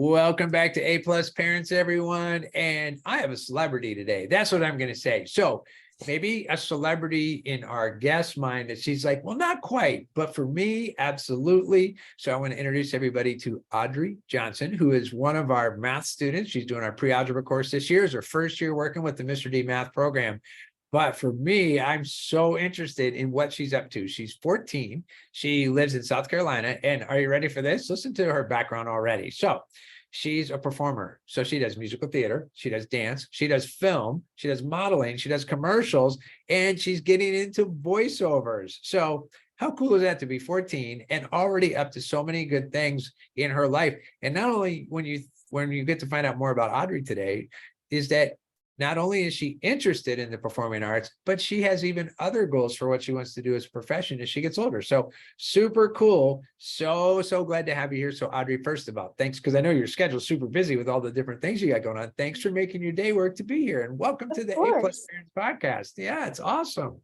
Welcome back to A Plus Parents, everyone. And I have a celebrity today. That's what I'm going to say. So maybe a celebrity in our guest mind that she's like, well, not quite, but for me, absolutely. So I want to introduce everybody to Audrey Johnson, who is one of our math students. She's doing our pre-algebra course this year. It's her first year working with the Mr. D math program. But for me, I'm so interested in what she's up to. She's 14. She lives in South Carolina. And are you ready for this? Listen to her background already. So she's a performer. So she does musical theater, she does dance, she does film, she does modeling, she does commercials, and she's getting into voiceovers. So how cool is that to be 14 and already up to so many good things in her life? And not only when you get to find out more about Audrey today, is that not only is she interested in the performing arts, but she has even other goals for what she wants to do as a profession as she gets older. So super cool. So glad to have you here. So Audrey, first of all, thanks, because I know your schedule's super busy with all the different things you got going on. Thanks for making your day work to be here. And welcome to the A Plus Parents Podcast. Yeah, it's awesome.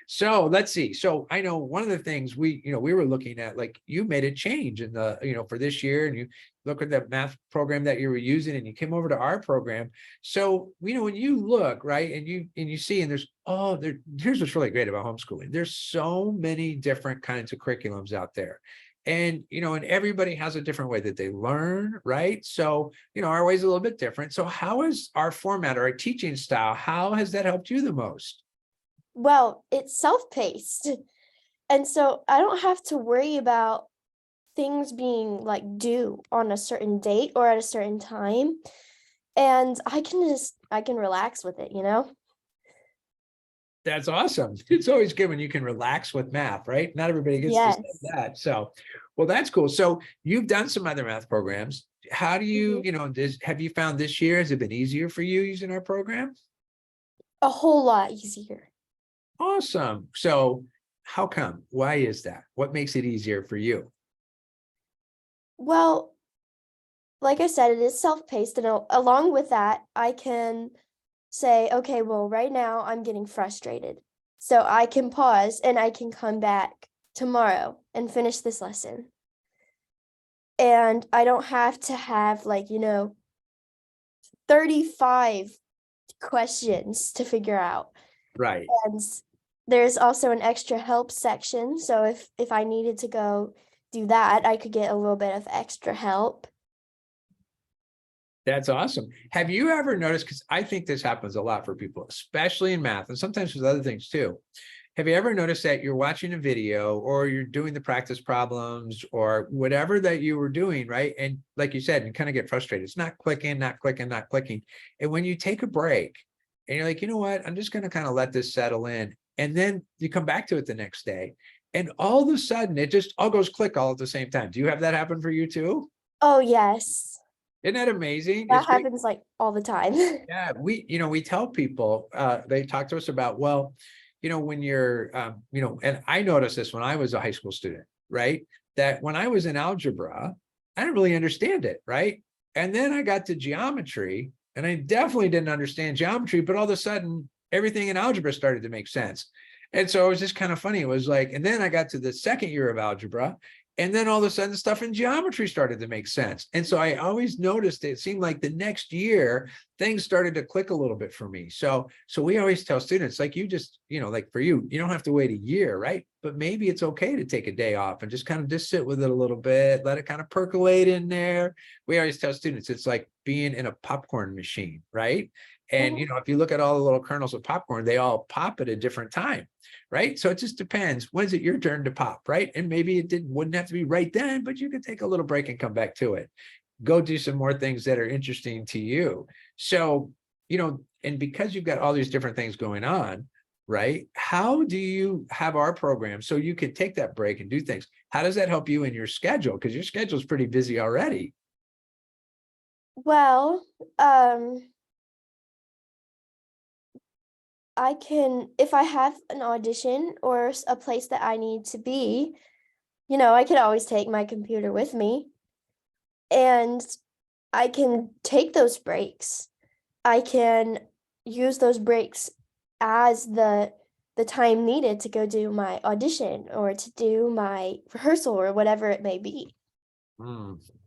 So let's see. So I know one of the things we were looking at, like you made a change in the, for this year, and you look at that math program that you were using and you came over to our program. So, when you look, right, and you see, and here's what's really great about homeschooling. There's so many different kinds of curriculums out there. And, and everybody has a different way that they learn, right? So, our way is a little bit different. So how is our format or our teaching style, how has that helped you the most? Well, it's self-paced. And so I don't have to worry about things being like due on a certain date or at a certain time. And I can relax with it, That's awesome. It's always good when you can relax with math, right? Not everybody gets to say that. So, well, that's cool. So you've done some other math programs. How do you, have you found this year, has it been easier for you using our program? A whole lot easier. Awesome. So how come? Why is that? What makes it easier for you? Well, like I said, it is self-paced, and along with that, I can say, okay, well, right now I'm getting frustrated. So I can pause and I can come back tomorrow and finish this lesson. And I don't have to have 35 questions to figure out. Right. And there's also an extra help section. So if I needed to go do that, I could get a little bit of extra help. That's awesome. Have you ever noticed, because I think this happens a lot for people, especially in math and sometimes with other things too. Have you ever noticed that you're watching a video or you're doing the practice problems or whatever that you were doing, right? And like you said, you kind of get frustrated. It's not clicking, not clicking, not clicking. And when you take a break and you're like, you know what, I'm just going to kind of let this settle in. And then you come back to it the next day. And all of a sudden, it just all goes click all at the same time. Do you have that happen for you too? Oh, yes. Isn't that amazing? That happens like all the time. Yeah, we tell people, they talk to us about, well, when you're, and I noticed this when I was a high school student, right? That when I was in algebra, I didn't really understand it, right? And then I got to geometry and I definitely didn't understand geometry, but all of a sudden, everything in algebra started to make sense. And so it was just kind of funny. It was like, and then I got to the second year of algebra, and then all of a sudden stuff in geometry started to make sense. And so I always noticed it seemed like the next year, things started to click a little bit for me. So we always tell students, like you just, like for you, you don't have to wait a year, right? But maybe it's okay to take a day off and just kind of just sit with it a little bit, let it kind of percolate in there. We always tell students, it's like being in a popcorn machine, right? And, if you look at all the little kernels of popcorn, they all pop at a different time, right? So it just depends. When's it your turn to pop, right? And maybe wouldn't have to be right then, but you could take a little break and come back to it. Go do some more things that are interesting to you. So, and because you've got all these different things going on, right? How do you have our program so you can take that break and do things? How does that help you in your schedule? Because your schedule is pretty busy already. Well, I can, if I have an audition or a place that I need to be, I could always take my computer with me and I can take those breaks. I can use those breaks as the time needed to go do my audition or to do my rehearsal or whatever it may be.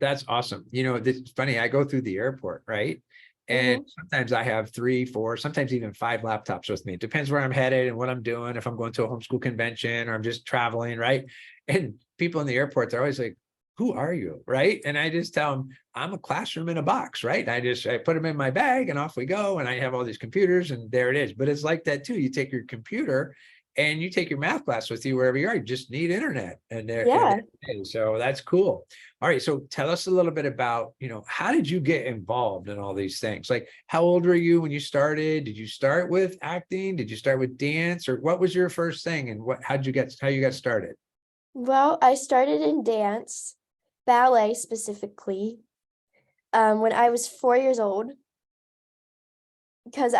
That's awesome. It's funny. I go through the airport, right? And Hmm. sometimes I have 3, 4, sometimes even 5 laptops with me. It depends where I'm headed and what I'm doing. If I'm going to a homeschool convention or I'm just traveling, right? And people in the airport, they're always like, who are you? Right. And I just tell them, I'm a classroom in a box, right? And I put them in my bag and off we go. And I have all these computers and there it is. But it's like that too. You take your computer and you take your math class with you wherever you are. You just need internet. And there Yeah. it is. So that's cool. All right. So tell us a little bit about, how did you get involved in all these things? Like, how old were you when you started? Did you start with acting? Did you start with dance? Or what was your first thing? And how you got started? Well, I started in dance, ballet specifically, when I was 4 years old, because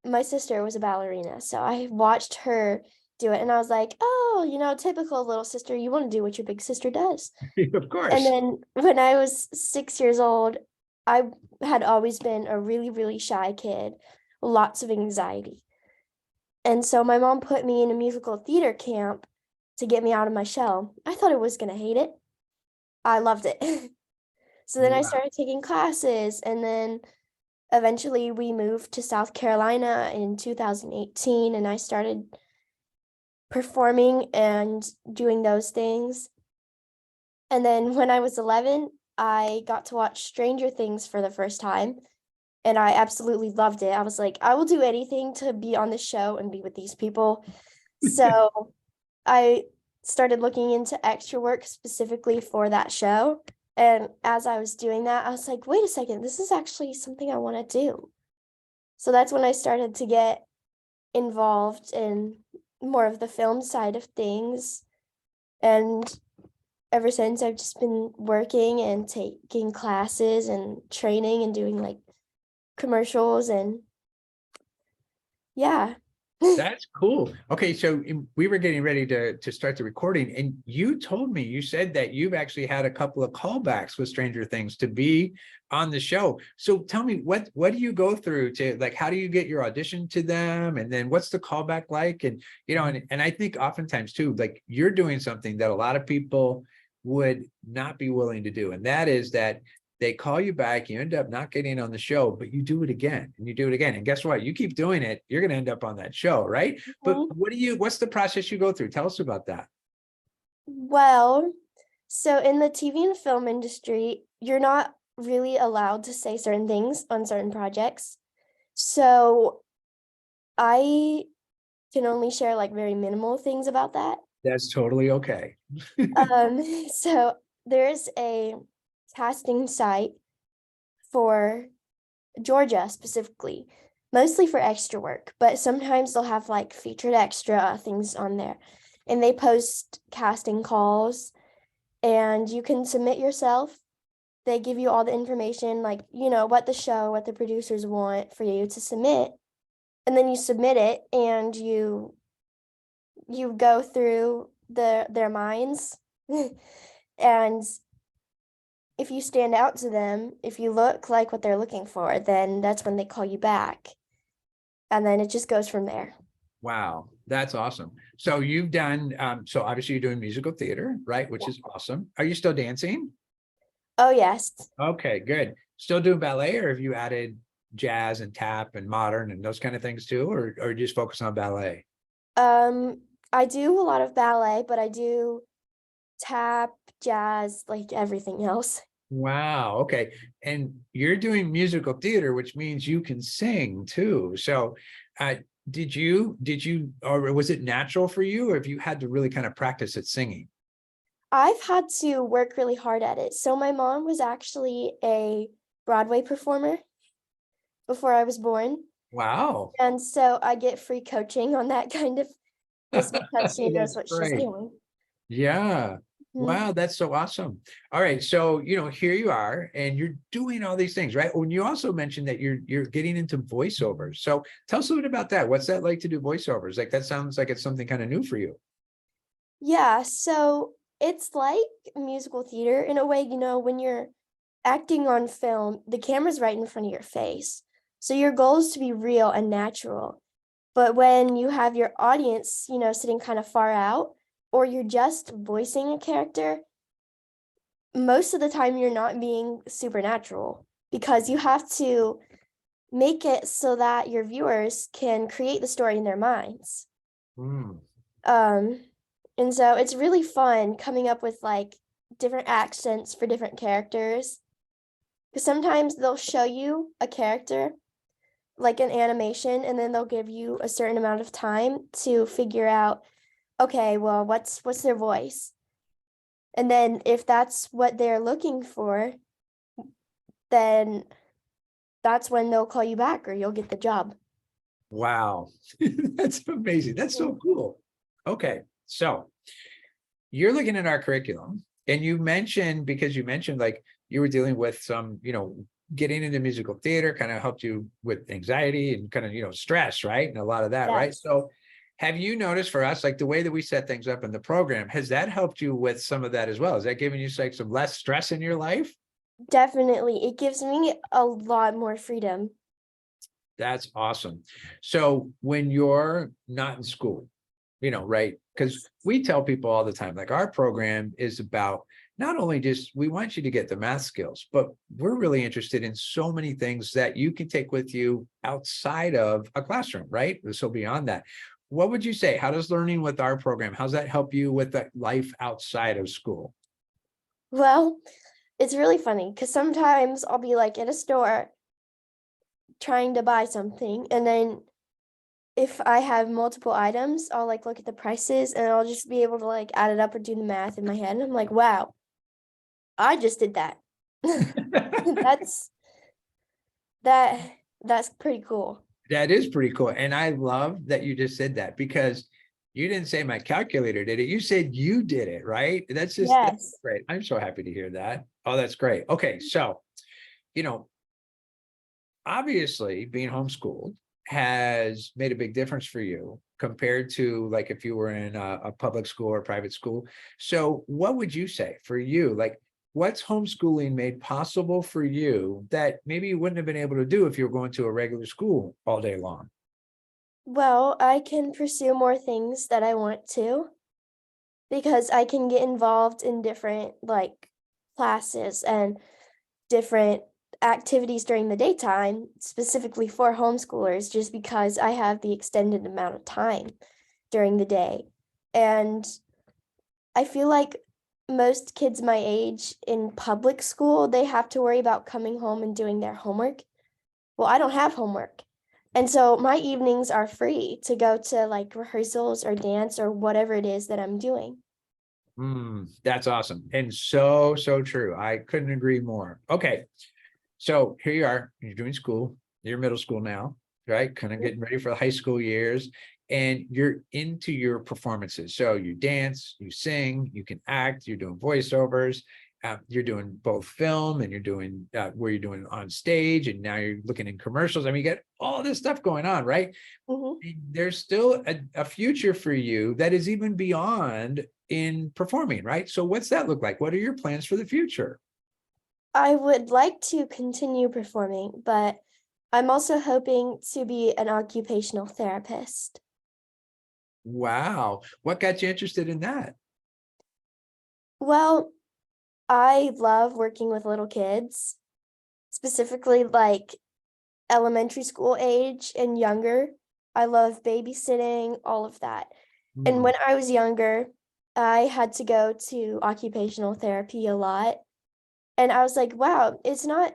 my sister was a ballerina, so I watched her do it, and I was like, oh, typical little sister, you want to do what your big sister does. Of And course. then when I was 6 years old, I had always been a really, really shy kid, lots of anxiety. And so my mom put me in a musical theater camp to get me out of my shell. I thought I was going to hate it. I loved it. So then I Wow. started taking classes, and then eventually we moved to South Carolina in 2018, and I started performing and doing those things. And then when I was 11, I got to watch Stranger Things for the first time, and I absolutely loved it. I was like, I will do anything to be on the show and be with these people. So I started looking into extra work specifically for that show. And as I was doing that, I was like, wait a second, this is actually something I want to do. So that's when I started to get involved in more of the film side of things. And ever since, I've just been working and taking classes and training and doing like commercials, and yeah. That's cool. Okay, so we were getting ready to start the recording, and you said that you've actually had a couple of callbacks with Stranger Things to be on the show. So tell me, what do you go through to, like, how do you get your audition to them, and then what's the callback like? And and I think oftentimes too, like, you're doing something that a lot of people would not be willing to do, and that is that they call you back, you end up not getting on the show, but you do it again and you do it again. And guess what? You keep doing it, you're going to end up on that show, right? But Mhm. what's the process you go through? Tell us about that. Well, so in the TV and film industry, you're not really allowed to say certain things on certain projects. So I can only share like very minimal things about that. That's totally okay. So there's a casting site for Georgia specifically, mostly for extra work, but sometimes they'll have like featured extra things on there. And they post casting calls, and you can submit yourself. They give you all the information, like, what the show, what the producers want for you to submit. And then you submit it, and you go through their minds. And if you stand out to them, if you look like what they're looking for, then that's when they call you back. And then it just goes from there. Wow, that's awesome. So you've done, so obviously you're doing musical theater, right? Which Yeah. is awesome. Are you still dancing? Oh, yes. Okay, good. Still doing ballet, or have you added jazz and tap and modern and those kind of things too, or just focus on ballet? Um, I do a lot of ballet, but I do tap, jazz, like everything else. Wow. Okay. And you're doing musical theater, which means you can sing too. So, uh, or was it natural for you, or have you had to really kind of practice at singing? I've had to work really hard at it. So my mom was actually a Broadway performer before I was born. Wow. And so I get free coaching on that kind of, just because she knows That's what she's great. doing. Yeah. Mhm. Wow, that's so awesome. All right. So, here you are and you're doing all these things, right? When you also mentioned that you're getting into voiceovers. So tell us a little bit about that. What's that like to do voiceovers? Like, that sounds like it's something kind of new for you. Yeah, so it's like musical theater in a way, when you're acting on film, the camera's right in front of your face. So your goal is to be real and natural. But when you have your audience, sitting kind of far out, or you're just voicing a character, most of the time you're not being supernatural because you have to make it so that your viewers can create the story in their minds. Mm. Um, and so it's really fun coming up with like different accents for different characters. Because sometimes they'll show you a character, like an animation, and then they'll give you a certain amount of time to figure out, okay, well, what's their voice? And then if that's what they're looking for, then that's when they'll call you back or you'll get the job. Wow. That's amazing. That's so cool. Okay. So you're looking at our curriculum and you mentioned, because you mentioned like you were dealing with some, getting into musical theater kind of helped you with anxiety and kind of, stress, right? And a lot of that, right? Yes. So have you noticed for us, like the way that we set things up in the program, has that helped you with some of that as well? Is that giving you like some less stress in your life? Definitely. It gives me a lot more freedom. That's awesome. So when you're not in school, right? Because we tell people all the time, like our program is about not only just, we want you to get the math skills, but we're really interested in so many things that you can take with you outside of a classroom, right? So beyond that, what would you say? How does learning with our program, how's that help you with that life outside of school? Well, it's really funny because sometimes I'll be like at a store trying to buy something, and then if I have multiple items, I'll like look at the prices and I'll just be able to like add it up or do the math in my head. And I'm like, wow, I just did that. That's that that's pretty cool. That is pretty cool. And I love that you just said that because you didn't say my calculator did it. You said you did it, right? That's Yes. great. I'm so happy to hear that. Oh, that's great. Okay. So, you know, obviously being homeschooled has made a big difference for you compared to like if you were in a public school or private school. So what would you say for you? Like what's homeschooling made possible for you that maybe you wouldn't have been able to do if you were going to a regular school all day long? Well, I can pursue more things that I want to because I can get involved in different like classes and different activities during the daytime, specifically for homeschoolers, just because I have the extended amount of time during the day. And I feel like most kids my age in public school, they have to worry about coming home and doing their homework. Well, I don't have homework. And so my evenings are free to go to like rehearsals or dance or whatever it is that I'm doing. That's awesome. And so, so true. I couldn't agree more. Okay. So here you are, you're doing school, you're middle school now, right? Kind of getting ready for the high school years, and you're into your performances. So you dance, you sing, you can act, you're doing voiceovers, you're doing both film and you're doing where you're doing on stage, and now you're looking in commercials. I mean, you get all this stuff going on, right? Mhm. There's still a future for you that is even beyond in performing, right? So what's that look like? What are your plans for the future? I would like to continue performing, but I'm also hoping to be an occupational therapist. Wow. What got you interested in that? Well, I love working with little kids, specifically like elementary school age and younger. I love babysitting, all of that. And Hmm. when I was younger, I had to go to occupational therapy a lot. And I was like, wow, it's not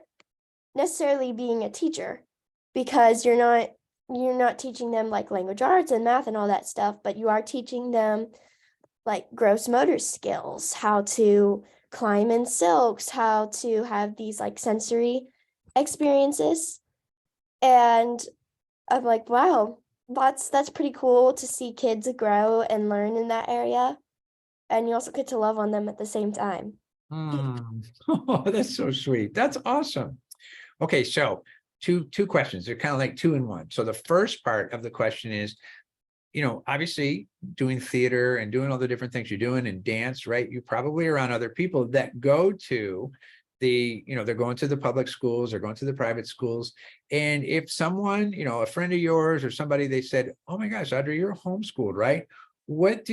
necessarily being a teacher because you're not teaching them like language arts and math and all that stuff, but you are teaching them like gross motor skills, how to climb in silks, how to have these like sensory experiences. And I'm like, wow, that's pretty cool to see kids grow and learn in that area. And you also get to love on them at the same time. Hmm. Oh, that's so sweet. That's awesome. Okay, so two questions. They're kind of like two in one. So the first part of the question is, obviously doing theater and doing all the different things you're doing and dance, right? You probably are around other people that go to they're going to the public schools, they're going to the private schools. And if someone, a friend of yours or somebody, they said, oh my gosh, Audrey, you're homeschooled, right? what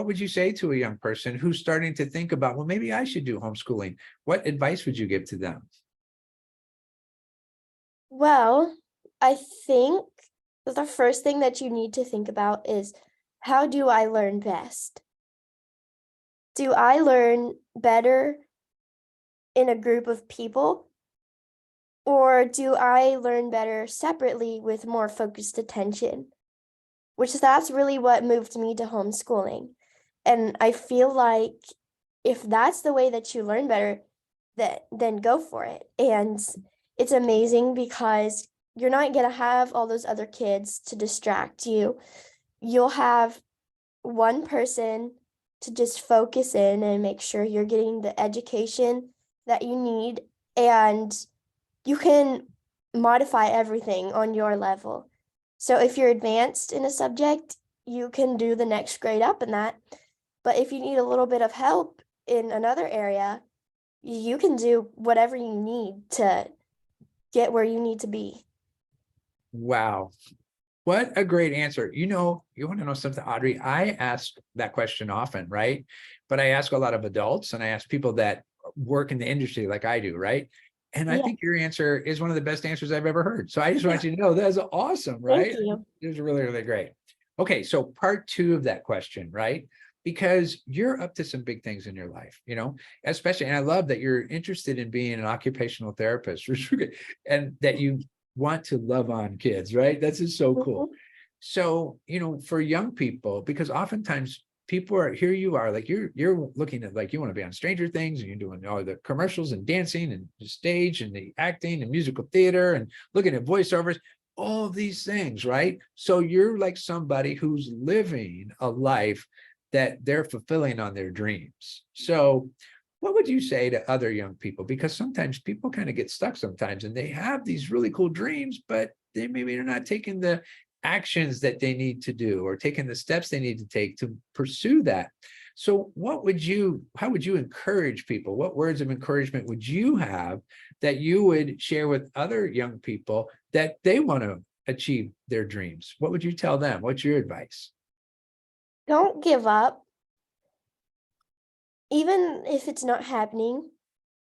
would you say to a young person who's starting to think about, well, maybe I should do homeschooling? What advice would you give to them? Well, I think the first thing that you need to think about is, how do I learn best? Do I learn better in a group of people, or do I learn better separately with more focused attention? That's really what moved me to homeschooling. And I feel like if that's the way that you learn better, then go for it. And it's amazing because you're not going to have all those other kids to distract you. You'll have one person to just focus in and make sure you're getting the education that you need, and you can modify everything on your level. So if you're advanced in a subject, you can do the next grade up in that. But if you need a little bit of help in another area, you can do whatever you need to get where you need to be. Wow. What a great answer. You want to know something, Audrey? I ask that question often, right? But I ask a lot of adults, and I ask people that work in the industry like I do, right? And I Yeah, think your answer is one of the best answers I've ever heard. So I just want you to know that's awesome, thank right? you. It was really, really great. Okay, so part two of that question, right? Because you're up to some big things in your life, especially, and I love that you're interested in being an occupational therapist, and that you want to love on kids, right? That's just so cool. Mhm. So, for young people, because oftentimes people are, here you are, like you're looking at, like, you want to be on Stranger Things, and you're doing all the commercials and dancing and the stage and the acting and musical theater and looking at voiceovers, all of these things, right? So you're like somebody who's living a life that they're fulfilling on their dreams. So what would you say to other young people? Because sometimes people kind of get stuck sometimes, and they have these really cool dreams, but maybe they're not taking the actions that they need to do, or taking the steps they need to take to pursue that. So how would you encourage people? What words of encouragement would you have that you would share with other young people that they want to achieve their dreams? What would you tell them? What's your advice? Don't give up, even if it's not happening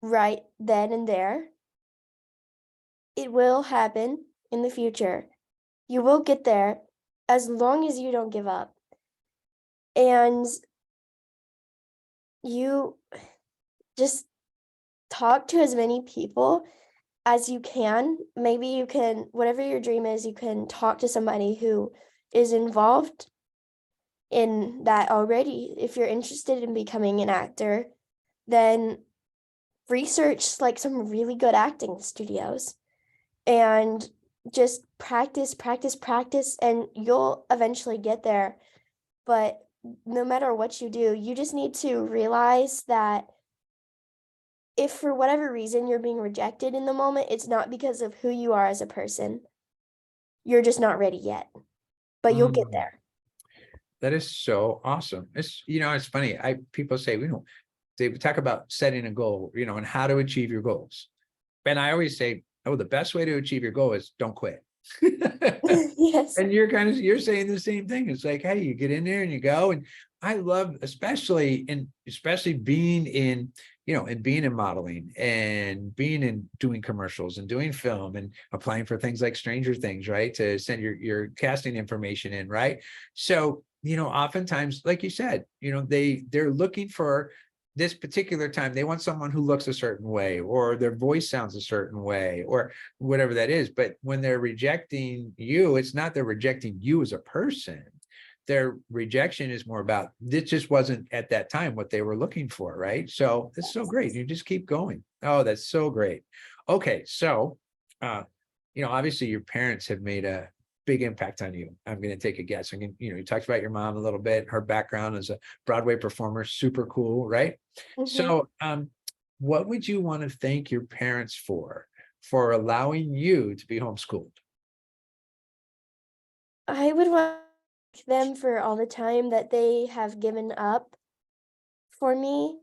right then and there. It will happen in the future. You will get there as long as you don't give up. And you just talk to as many people as you can. Maybe you can, whatever your dream is, you can talk to somebody who is involved in that already. If you're interested in becoming an actor, then research like some really good acting studios and just practice, practice, practice, and you'll eventually get there. But no matter what you do, you just need to realize that if for whatever reason you're being rejected in the moment, it's not because of who you are as a person. You're just not ready yet, but you'll get Mm, there. that is so awesome. It's funny. People say, they talk about setting a goal, and how to achieve your goals. And I always say, oh, the best way to achieve your goal is don't quit. Yes. And you're saying the same thing. It's like, hey, you get in there and you go. And I love, especially being in, and being in modeling, and being in doing commercials and doing film, and applying for things like Stranger Things, right? To send your casting information in, right? So, oftentimes, like you said, they're looking for this particular time. They want someone who looks a certain way, or their voice sounds a certain way, or whatever that is. But when they're rejecting you, it's not they're rejecting you as a person. Their rejection is more about, this just wasn't at that time what they were looking for, right? So it's so great. You just keep going. Oh, that's so great. Okay, so obviously your parents have made a big impact on you. I'm going to take a guess. You talked about your mom a little bit. Her background as a Broadway performer, super cool, right? Mhm. So what would you want to thank your parents for allowing you to be homeschooled? I would want to thank them for all the time that they have given up for me.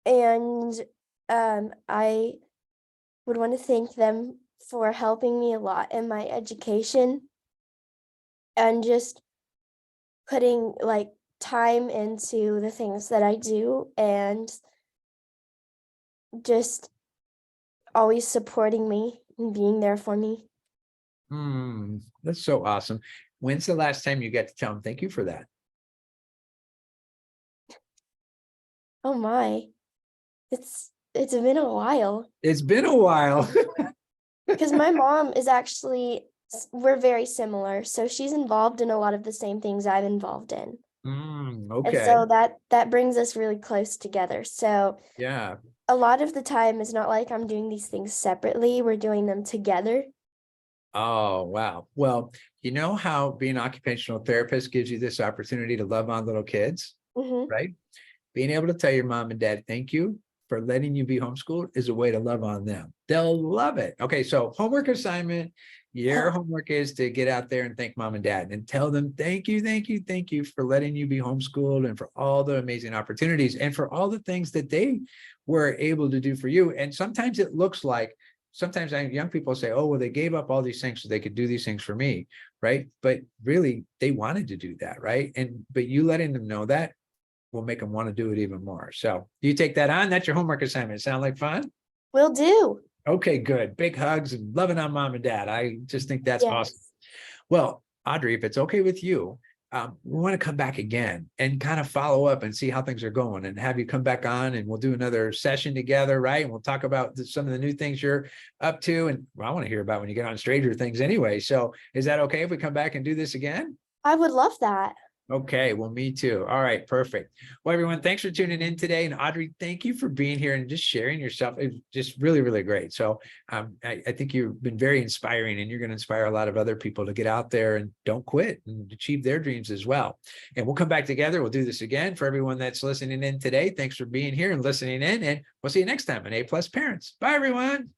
And I would want to thank them for helping me a lot in my education and just putting like time into the things that I do and just always supporting me and being there for me. That's so awesome. When's the last time you got to tell them thank you for that? Oh my. It's been a while. It's been a while. Because my mom is actually, we're very similar. So she's involved in a lot of the same things I'm involved in. And Okay. so that brings us really close together. So Yeah. a lot of the time it's not like I'm doing these things separately. We're doing them together. Oh, wow. Well, you know how being an occupational therapist gives you this opportunity to love on little kids, Mm-hmm. right? Being able to tell your mom and dad, thank you for letting you be homeschooled is a way to love on them. They'll love it. Okay, so homework assignment, your homework is to get out there and thank mom and dad and tell them, thank you, thank you, thank you for letting you be homeschooled and for all the amazing opportunities and for all the things that they were able to do for you. And sometimes it looks like, sometimes young people say, oh, well, they gave up all these things so they could do these things for me, right? But really, they wanted to do that, right? But you letting them know that will make them want to do it even more. So you take that on. That's your homework assignment. Sound like fun? Will do. Okay, good. Big hugs and loving on mom and dad. I just think that's awesome. Yes. Well, Audrey, if it's okay with you, we want to come back again and kind of follow up and see how things are going and have you come back on and we'll do another session together, right? And we'll talk about some of the new things you're up to. And well, I want to hear about when you get on Stranger Things anyway. So is that okay if we come back and do this again? I would love that. Okay, well, me too. All right, perfect. Well, everyone, thanks for tuning in today. And Audrey, thank you for being here and just sharing yourself. It's just really, really great. So I think you've been very inspiring and you're going to inspire a lot of other people to get out there and don't quit and achieve their dreams as well. And we'll come back together. We'll do this again. For everyone that's listening in today, thanks for being here and listening in. And we'll see you next time on A+ Parents. Bye, everyone.